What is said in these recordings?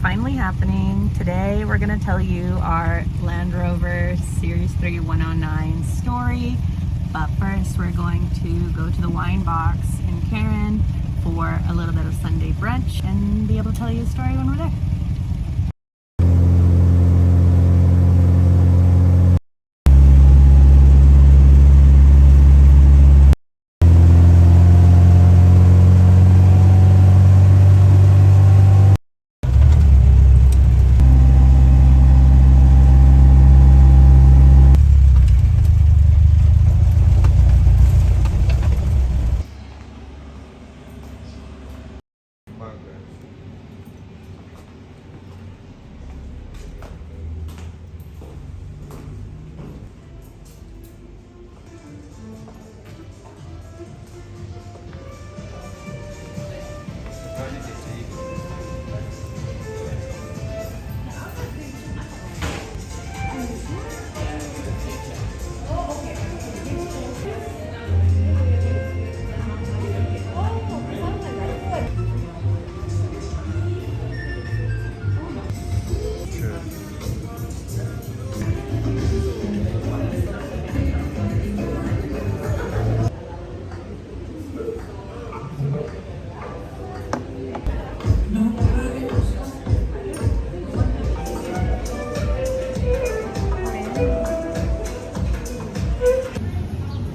finally happening. Today we're going to tell you our Land Rover Series 3 109 story. But first we're going to go to the wine box in Karen for a little bit of Sunday brunch and be able to tell you a story when we're there.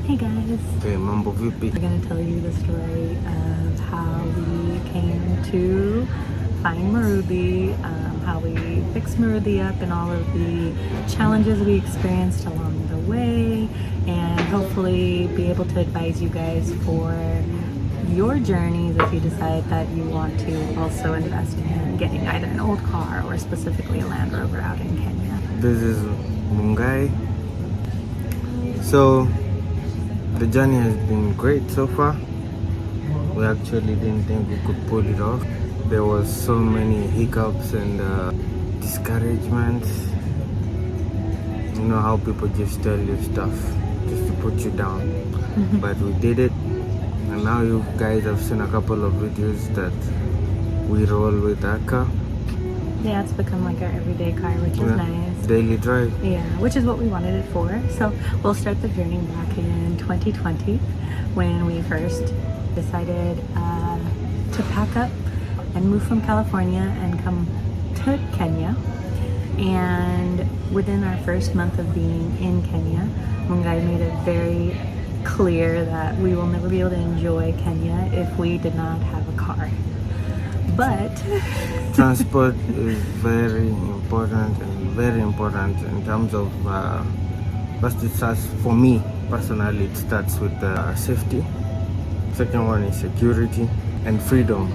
Hey guys. Okay, mambo vipi? We're going to tell you the story of how we came to find Meru, how we fixed Meru up and all of the challenges we experienced along the way, and hopefully be able to advise you guys for your journeys if you decide that you want to also invest in getting either an old car or specifically a Land Rover out in Kenya. This is Mungai. So the journey has been great so far. We actually didn't think we could pull it off. There was so many hiccups and discouragements. You know how people just tell you stuff just to put you down. But we did it, and now you guys have seen a couple of videos that we roll with our car. Yeah, it's become like our everyday car, which is nice. Daily drive. Yeah, which is what we wanted it for. So we'll start the journey back in 2020 when we first decided to pack up and move from California and come to Kenya. And within our first month of being in Kenya, Mungai made it very clear that we will never be able to enjoy Kenya if we did not have a car. But transport is very important in terms of first it starts, for me personally, it starts with safety. Second one is security and freedom.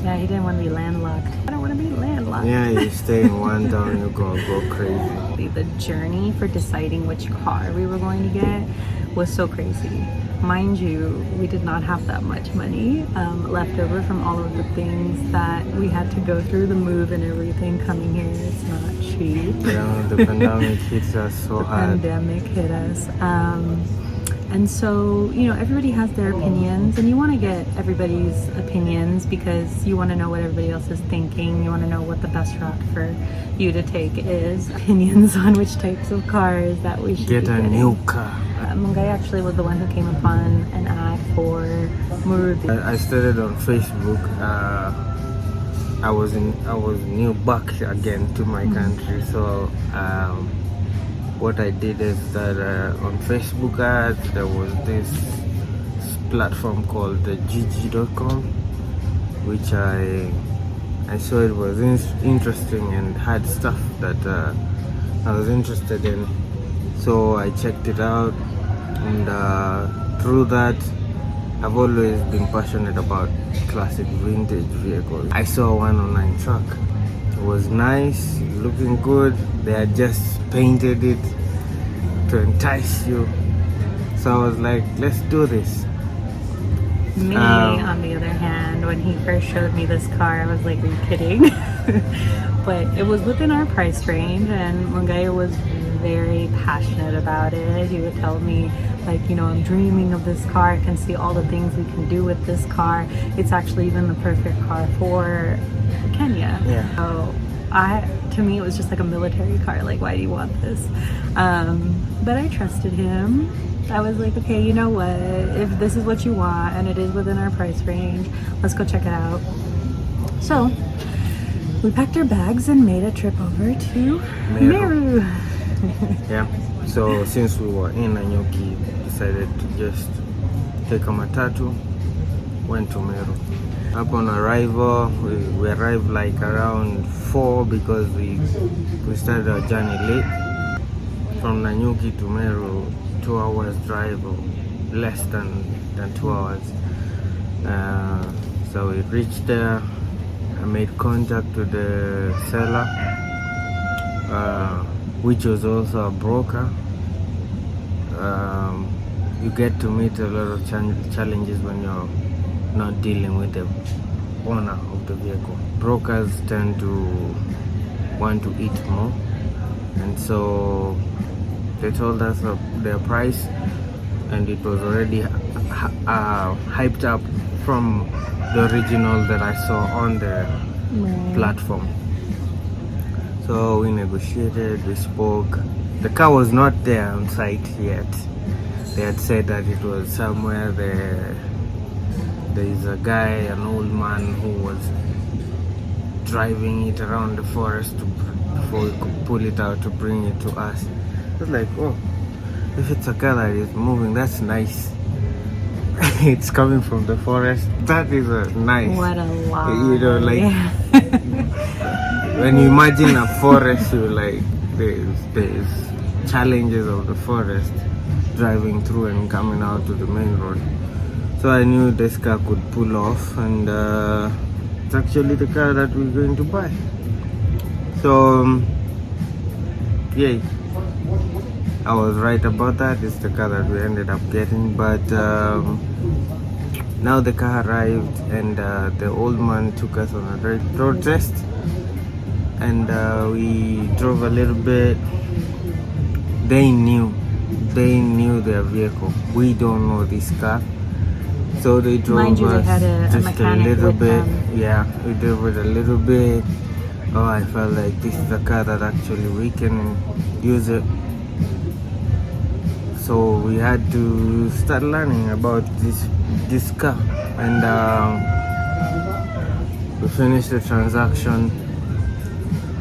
yeah, he didn't want to be landlocked. I don't want to be landlocked. Yeah, you stay in one town, you're gonna go crazy. The journey for deciding which car we were going to get was so crazy. Mind you, we did not have that much money left over from all of the things that we had to go through, the move and everything coming here. It's not cheap. Yeah, the pandemic hits us so hard. The pandemic hit us. And so, you know, everybody has their opinions, and you want to get everybody's opinions because you want to know what everybody else is thinking. You want to know what the best route for you to take is. Opinions on which types of cars that we should get a new car. Mungai actually was the one who came upon an ad for Meru. I started on Facebook. I was new back again to my country, so what I did is that on Facebook ads there was this platform called gg.com, which I saw it was interesting and had stuff that I was interested in, so I checked it out, and through that I've always been passionate about classic vintage vehicles. I saw a 109 truck. It was nice, looking good. They had just painted it to entice you. So I was like, let's do this. Me, on the other hand, when he first showed me this car, I was like, are you kidding? But it was within our price range, and Mungai was very passionate about it. He would tell me, like, you know, I'm dreaming of this car. I can see all the things we can do with this car. It's actually even the perfect car for Kenya. Yeah. So to me, it was just like a military car. Like, why do you want this? But I trusted him. I was like, okay, you know what? If this is what you want and it is within our price range, let's go check it out. So we packed our bags and made a trip over to Meru. Yeah. So since we were in Nanyuki, decided to just take a matatu, went to Meru. Upon arrival, we arrived like around 4 because we started our journey late. From Nanyuki to Meru, 2 hours drive, or less than 2 hours. So we reached there. I made contact with the seller, which was also a broker. You get to meet a lot of challenges when you're not dealing with the owner of the vehicle. Brokers tend to want to eat more, and so they told us their price, and it was already hyped up from the original that I saw on the platform. So we negotiated, we spoke. The car was not there on site yet. They had said that it was somewhere there. There is a guy, an old man, who was driving it around the forest before we could pull it out to bring it to us. It was like, oh, if it's a car that is moving, that's nice. It's coming from the forest. That is nice. What a lie. You know, like when you imagine a forest, you like there's challenges of the forest, driving through and coming out to the main road. So I knew this car could pull off, and it's actually the car that we're going to buy. So yay, I was right about that. It's the car that we ended up getting. But now the car arrived, and the old man took us on a road test, and we drove a little bit. They knew their vehicle. We don't know this car, so they drove Mind you, us they had a just a mechanic little with bit. them. Yeah, we drove it a little bit. Oh, I felt like this is a car that actually we can use it. So we had to start learning about this car, and we finished the transaction.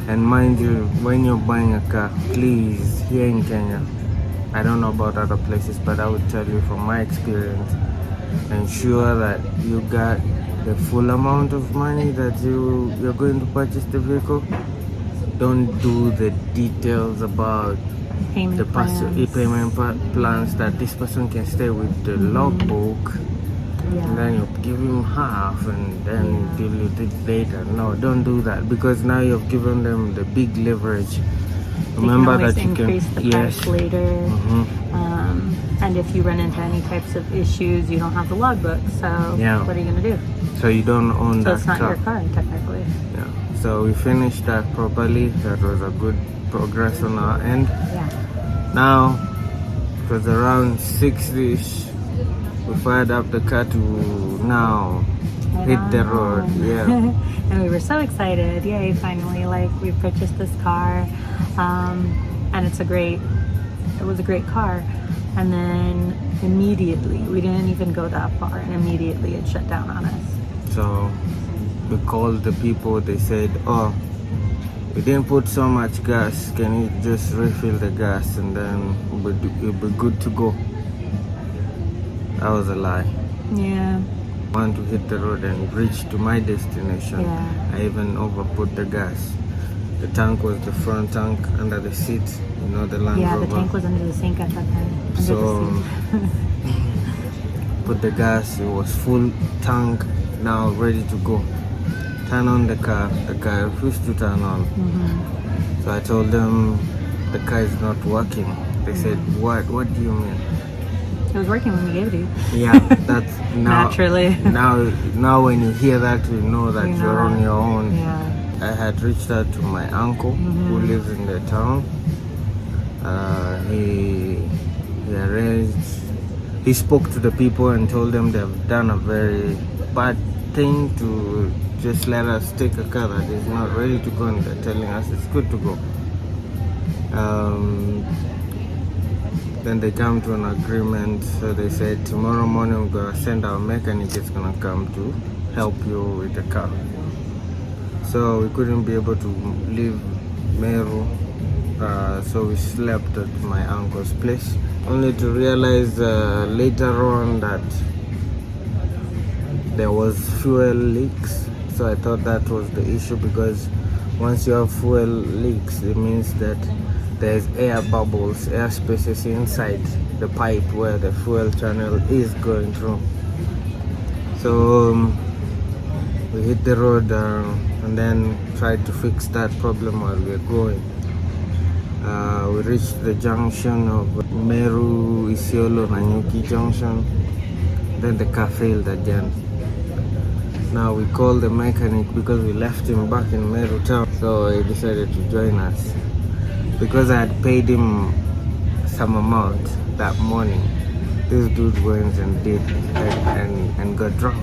And mind you, when you're buying a car, please, here in Kenya, I don't know about other places, but I would tell you from my experience, ensure that you got the full amount of money that you're going to purchase the vehicle. Don't do the details about the payment plans, that this person can stay with the logbook, and then you give him half and then deal with it later. No, don't do that, because now you've given them the big leverage. Remember that you can increase the price later. And if you run into any types of issues, you don't have the logbook. So what are you going to do? So you don't own that car. So it's not your car, technically. Yeah. So we finished that properly. That was a good progress on our end. Yeah. Now, it was around 6-ish. We fired up the car to now hit the road. Yeah. And we were so excited. Yay, finally, like, we purchased this car. And it was a great car. And then immediately, we didn't even go that far, and immediately it shut down on us. So we called the people. They said, oh, we didn't put so much gas. Can you just refill the gas, and then it'll be good to go? That was a lie. Yeah. I want to hit the road and reach to my destination. Yeah. I even overput the gas. The tank was the front tank under the seat, you know, the Land Rover. Yeah, the tank was under the sink at that time. So put the gas, it was full tank, now ready to go. Turn on the car refused to turn on. So I told them the car is not working. They said, what do you mean? It was working when we gave it to you. Yeah, that's now naturally. now when you hear that, you know that you're on your own. Yeah. I had reached out to my uncle who lives in the town, He arranged. He spoke to the people and told them they've done a very bad thing to just let us take a car that is not ready to go, and they're telling us it's good to go. Then they come to an agreement. So they said tomorrow morning we're gonna send our mechanic. It's gonna come to help you with the car. So we couldn't be able to leave Meru. So we slept at my uncle's place, only to realize later on that there was fuel leaks. So I thought that was the issue, because once you have fuel leaks, it means that there's air bubbles, air spaces inside the pipe where the fuel channel is going through. So we hit the road and then tried to fix that problem while we were going. We reached the junction of Meru, Isiolo, Nanyuki junction. Then the car failed again. Now we called the mechanic because we left him back in Meru town. So he decided to join us. Because I had paid him some amount that morning, this dude went and did and got drunk.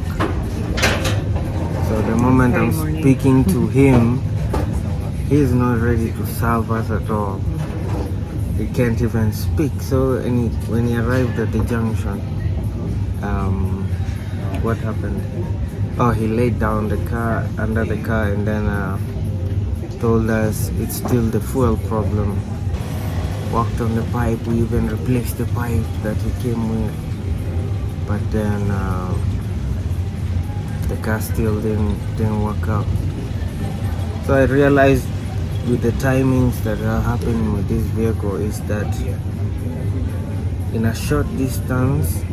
So the moment I'm speaking to him, he's not ready to serve us at all. He can't even speak. So when he arrived at the junction, what happened? Oh, he laid down the car under the car and then told us it's still the fuel problem. Walked on the pipe. We even replaced the pipe that he came with, but then the car still didn't work out. So I realized with the timings that are happening with this vehicle is that in a short distance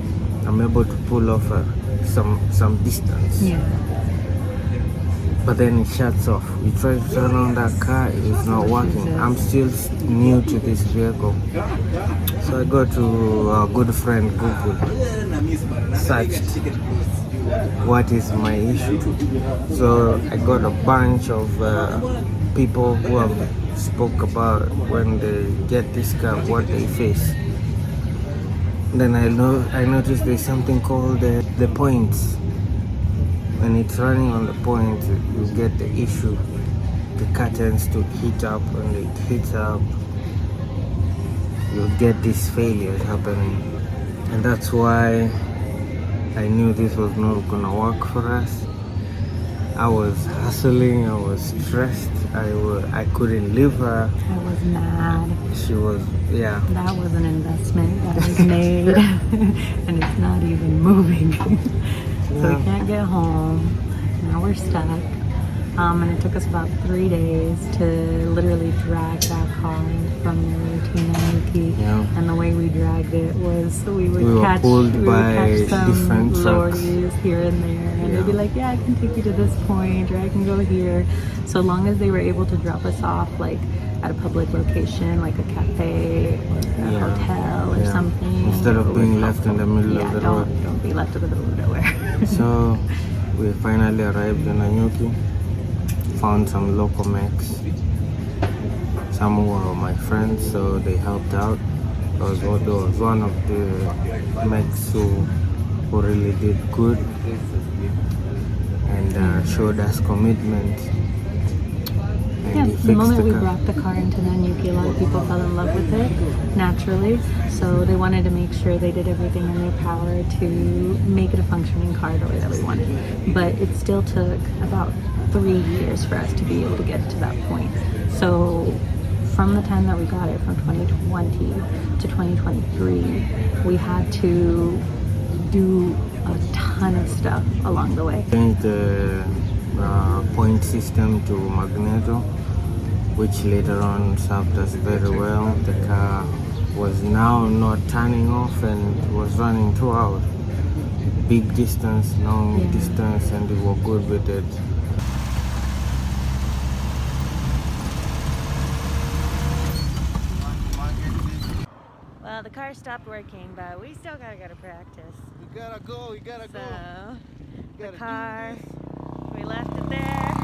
I'm able to pull off some distance. Yeah. But then it shuts off. We try to turn on that car, it's not working. I'm still new to this vehicle. So I go to a good friend Google, searched what is my issue. So I got a bunch of people who have spoke about when they get this car, what they face. Then I noticed there's something called the points. When it's running on the point, you get the issue, the curtains to heat up. When it heats up, you get these failures happening. And that's why I knew this was not gonna work for us. I was hustling, I was stressed, I couldn't leave her. I was mad. She was, yeah. That was an investment that was made and it's not even moving. So we can't get home. Now we're stuck. And it took us about 3 days to literally drag that car from Meru to Nanyuki. Yeah. And the way we dragged it was we would We catch were pulled by some different trucks. lorries here and there. And Yeah. they'd be like, yeah, I can take you to this point, or I can go here. So long as they were able to drop us off like at a public location, like a cafe or a hotel or something. Instead of being left in the middle of the road. Don't be left in the middle of nowhere. So we finally arrived in Nanyuki, found some local mechs. Some were my friends, so they helped out. There was one of the mechs who really did good and showed us commitment. Yeah, And he the fixed moment we car. brought the car into Nanyuki, a lot of people fell in love with it naturally. So they wanted to make sure they did everything in their power to make it a functioning car the way that we wanted. But it still took about 3 years for us to be able to get to that point. So from the time that we got it, from 2020 to 2023, we had to do a ton of stuff along the way. Changed the point system to magneto, which later on served us very well. The car was now not turning off and was running throughout. Big distance, long distance, and we were good with it. Well, the car stopped working, but we still gotta go to practice. We gotta go, So, the car, we left it there.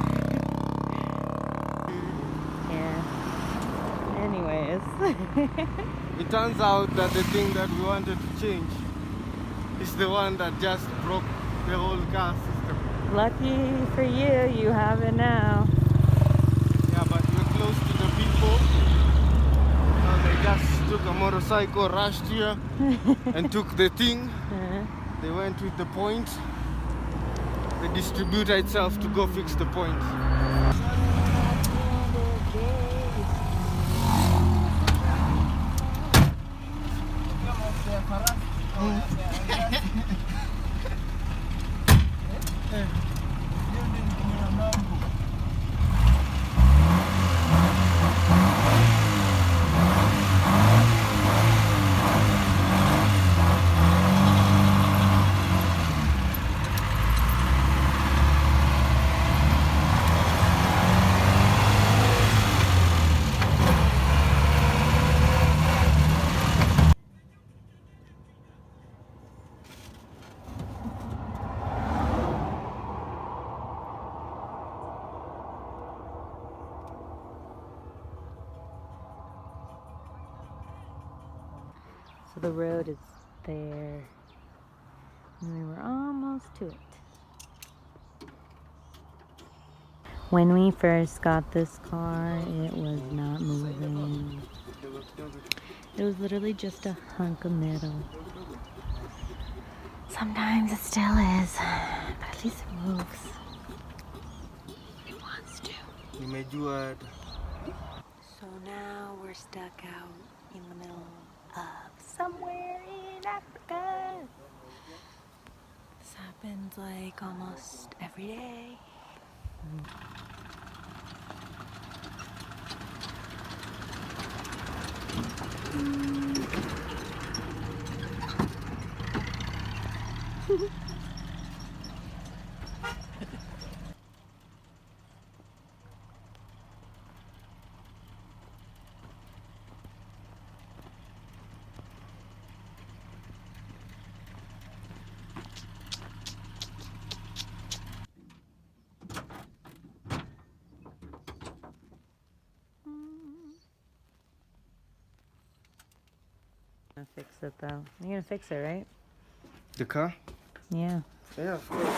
Yeah. Anyways. It turns out that the thing that we wanted to change is the one that just broke the whole car system. Lucky for you, you have it now. Yeah, but we're close to the people. They just took a motorcycle, rushed here and took the thing. They went with the point, the distributor itself, to go fix the point. So the road is there. And we were almost to it. When we first got this car, it was not moving. It was literally just a hunk of metal. Sometimes it still is, but at least it moves. It wants to. You may do it. So now we're stuck out in the middle of somewhere in Africa. This happens like almost every day. I'm gonna fix it though. You're gonna fix it, right? The car? Yeah. Yeah, of course.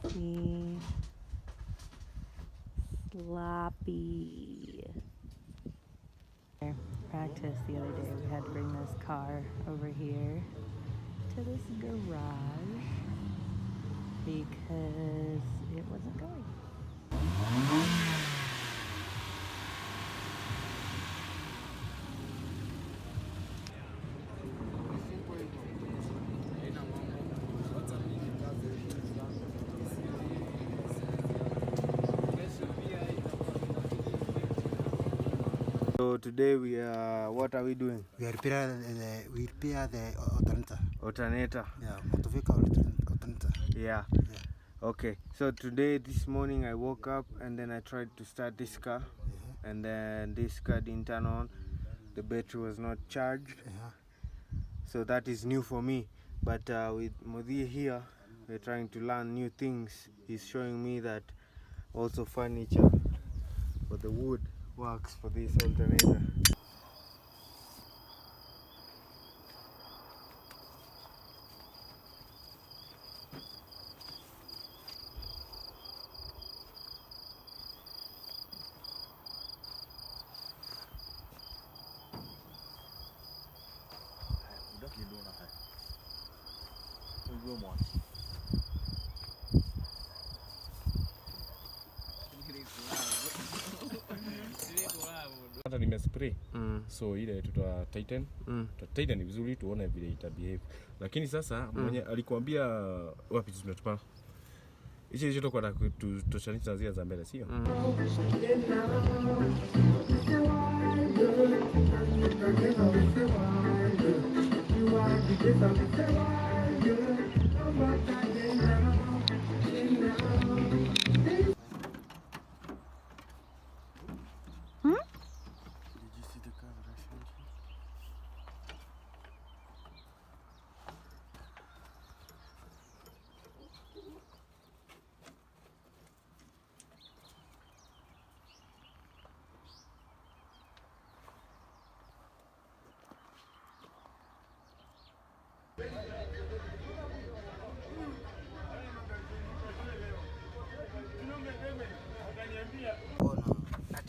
See? Sloppy. Practice the other day. We had to bring this car over here to this garage because it wasn't going. So today what are we doing? We repair the alternator. Alternator. Yeah, motor vehicle alternator. Yeah. Okay. So today, this morning, I woke up and then I tried to start this car, and then this car didn't turn on. The battery was not charged. So that is new for me. But with Modi here, we're trying to learn new things. He's showing me that also furniture for the wood works for this alternator. Hata nimespray so ile tuta tighten tighten vizuri tuone vile ita behave, lakini sasa mwenye alikuambia wapi tunatupa hicho hicho toko na tutoshanisha zile za mbele, sio?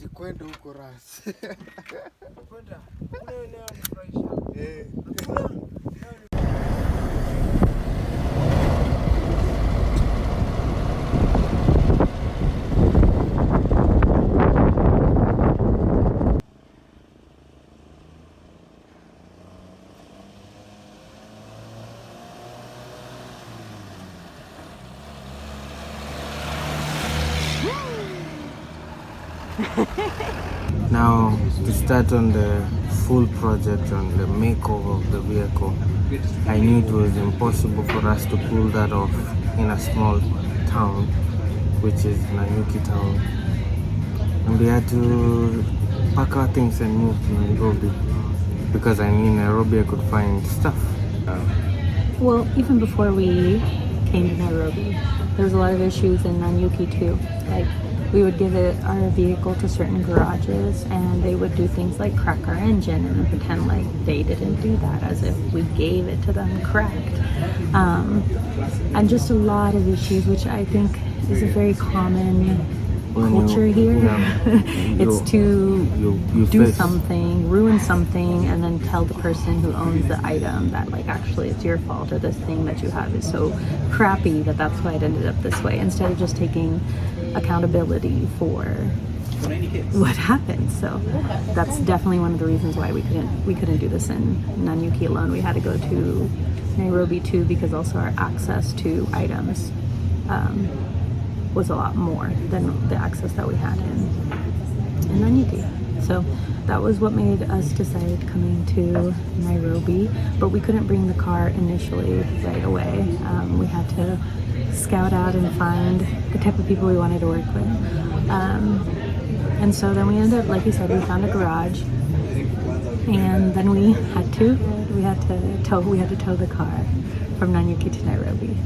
ati kwenda huko ras. Kwenda kuna eneo nifurahisha. Now to start on the full project on the makeover of the vehicle, I knew it was impossible for us to pull that off in a small town, which is Nanyuki town, and we had to pack our things and move to Nairobi because I knew in Nairobi I could find stuff. Well, even before we came to Nairobi, there was a lot of issues in Nanyuki too. Like, we would give our vehicle to certain garages and they would do things like crack our engine and then pretend like they didn't do that, as if we gave it to them cracked. And just a lot of issues, which I think is a very common culture here. It's to do something, ruin something, and then tell the person who owns the item that like actually it's your fault, or this thing that you have is so crappy that that's why it ended up this way, instead of just taking accountability for what happened. So that's definitely one of the reasons why we couldn't do this in Nanyuki alone. We had to go to Nairobi too, because also our access to items was a lot more than the access that we had in Nanyuki. So that was what made us decide coming to Nairobi, but we couldn't bring the car initially right away. We had to scout out and find the type of people we wanted to work with. And so then we ended up, like you said, we found a garage, and then we had to tow the car from Nanyuki to Nairobi.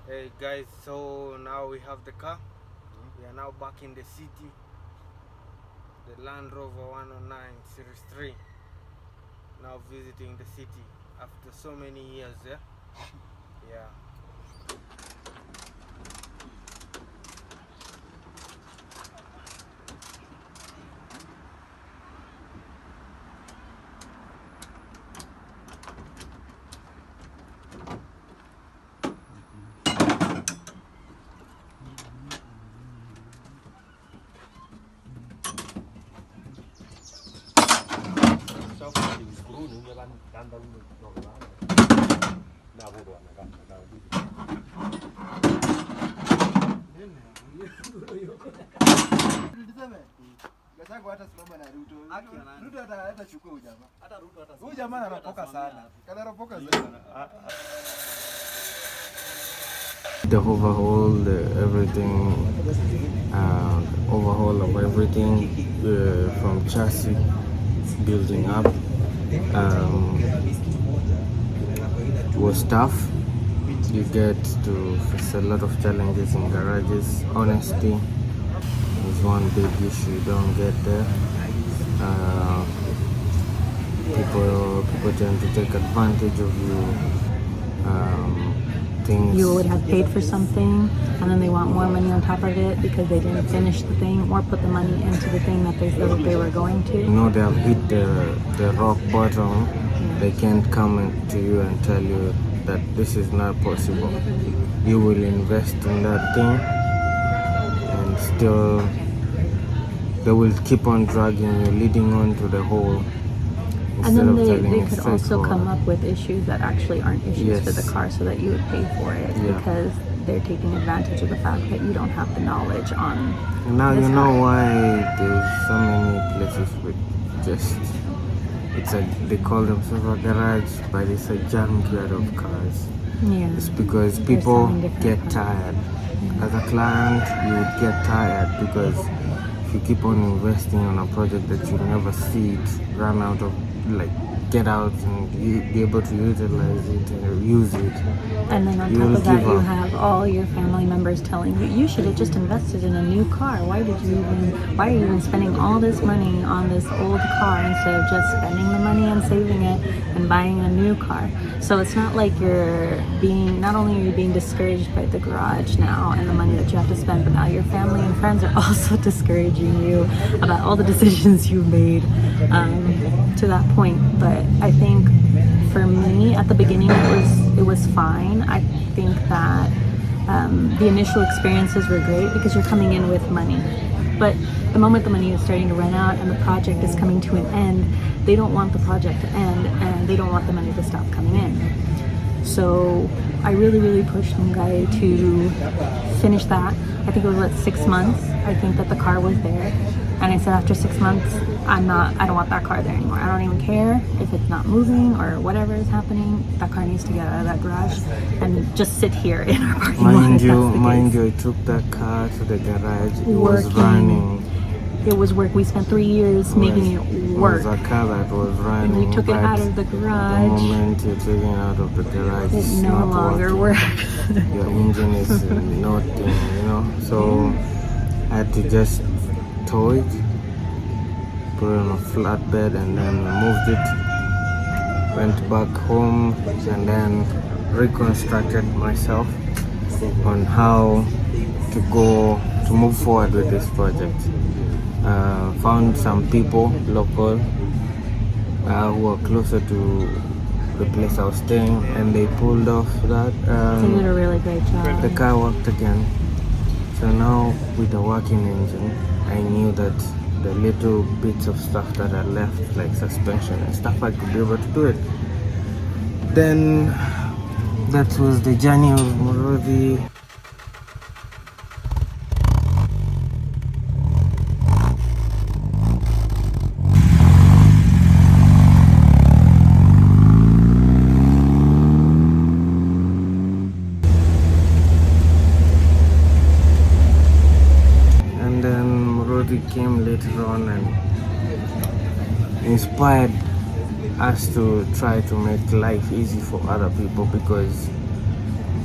Hey guys, so now we have the car. We are now back in the city. The Land Rover 109 Series 3. Now visiting the city after so many years. Yeah. The overhaul, everything, overhaul of everything from chassis, building up, was tough. You get to face a lot of challenges in garages. Honesty is one big issue you don't get there. People tend to take advantage of you. Things You would have paid for something and then they want more money on top of it because they didn't finish the thing or put the money into the thing that they said that they were going to. they have hit the rock bottom. They can't come to you and tell you that this is not possible. You will invest in that thing and still they will keep on dragging you, leading on to the hole. And then Instead of they telling you could also straightforward. come up with issues that actually aren't issues for the Yes. car so that you would pay for it Yeah. because they're taking advantage of the fact that you don't have the knowledge on And now this you know car. why there's so many places with just they call themselves a garage, but it's a junkyard of cars. Yeah. It's because They're people selling different get cars. tired. As a client, you would get tired because if you keep on investing on a project that you never see it run out of, like, get out and be able to utilize it and use it. And then on You top will of that, give you up. have all your family members telling you, you should have just invested in a new car. Why are you even spending all this money on this old car instead of just spending the money and saving it and buying a new car? So it's not like not only are you being discouraged by the garage now and the money that you have to spend, but now your family and friends are also discouraging you about all the decisions you've made to that point. But I think for me at the beginning it was fine. I think that the initial experiences were great because you're coming in with money, but the moment the money is starting to run out and the project is coming to an end, they don't want the project to end and they don't want the money to stop coming in. So I really pushed Mungai to finish that. I think it was 6 months. I think that the car was there. And I said after 6 months, I don't want that car there anymore. I don't even care if it's not moving or whatever is happening. That car needs to get out of that garage and just sit here in our parking lot. Mind if that's the you, case. I took that car to the garage. It Working. was running. It was work. We spent 3 years making it work. It was a car that was running. And we took it but out of the the garage. moment you take it out of the garage, It it's no not longer working. works. Your engine is nothing, So I had to just tow it, put it on a flatbed, and then moved it. Went back home and then reconstructed myself on how to move forward with this project. Found some people local who are closer to the place I was staying, and they pulled off that. They did a really great job. The car worked again. So now with the working engine, I knew that the little bits of stuff that are left, like suspension and stuff, I could be able to do it. Then that was the journey of Morodi. And then Morodi came later on and inspired us to try to make life easy for other people, because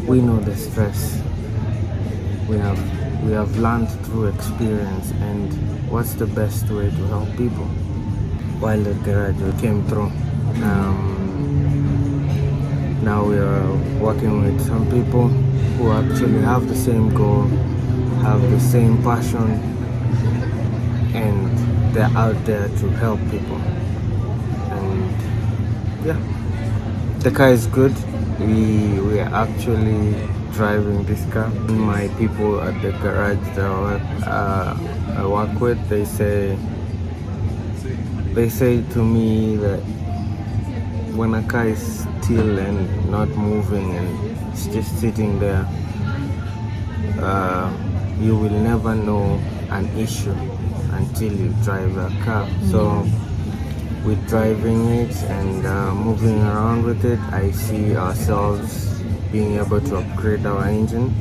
we know the stress. We have learned through experience, and what's the best way to help people? Wildart Garage came through. Now we are working with some people who actually have the same goal, have the same passion, and they're out there to help people. And yeah, the car is good. We are actually driving this car. My people at the garage that I work with, they say to me that when a car is still and not moving and it's just sitting there, you will never know an issue until you drive that car. So with driving it and moving around with it, I see ourselves being able to upgrade our engine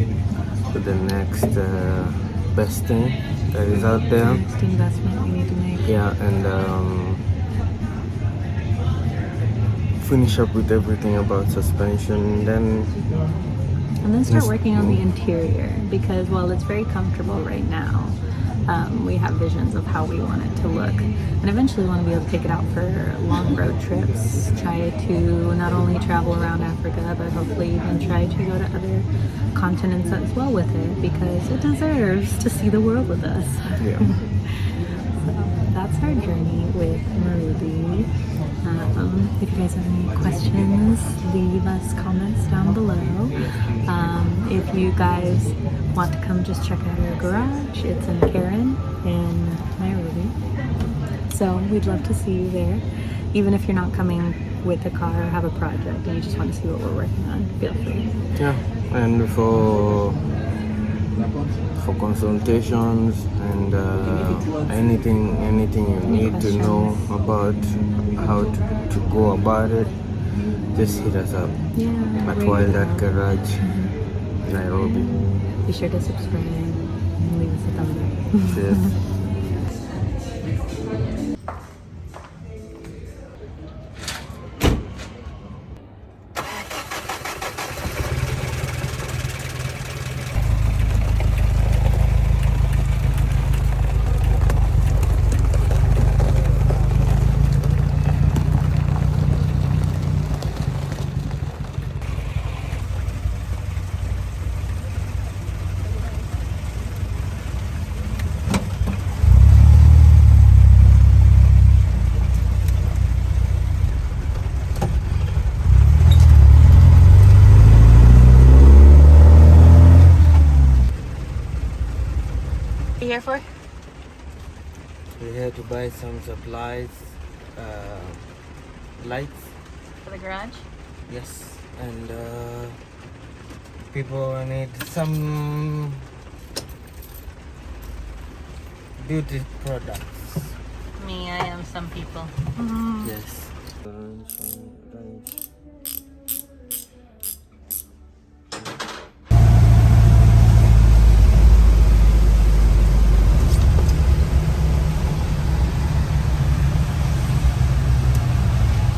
to the next best thing that is out there. Next investment we need to make. Yeah, and finish up with everything about suspension. And then start working on the interior, because while it's very comfortable right now, We have visions of how we want it to look, and eventually want to be able to take it out for long road trips. Try to not only travel around Africa, but hopefully even try to go to other continents as well with it, because it deserves to see the world with us. Yeah. So that's our journey with Meru. If you guys have any questions, leave us comments down below. If you guys want to come just check out our garage, it's in Karen in Nairobi. So we'd love to see you there. Even if you're not coming with a car or have a project and you just want to see what we're working on, feel free. Yeah, and for consultations and anything you need to know about how to go about it, just hit us up at Wildart Garage, Nairobi. Be sure to subscribe and leave us a thumbs up. Cheers. What are you here for? We're here to buy some supplies, lights. For the garage? Yes, and people need some beauty products. Me, I am some people. Yes.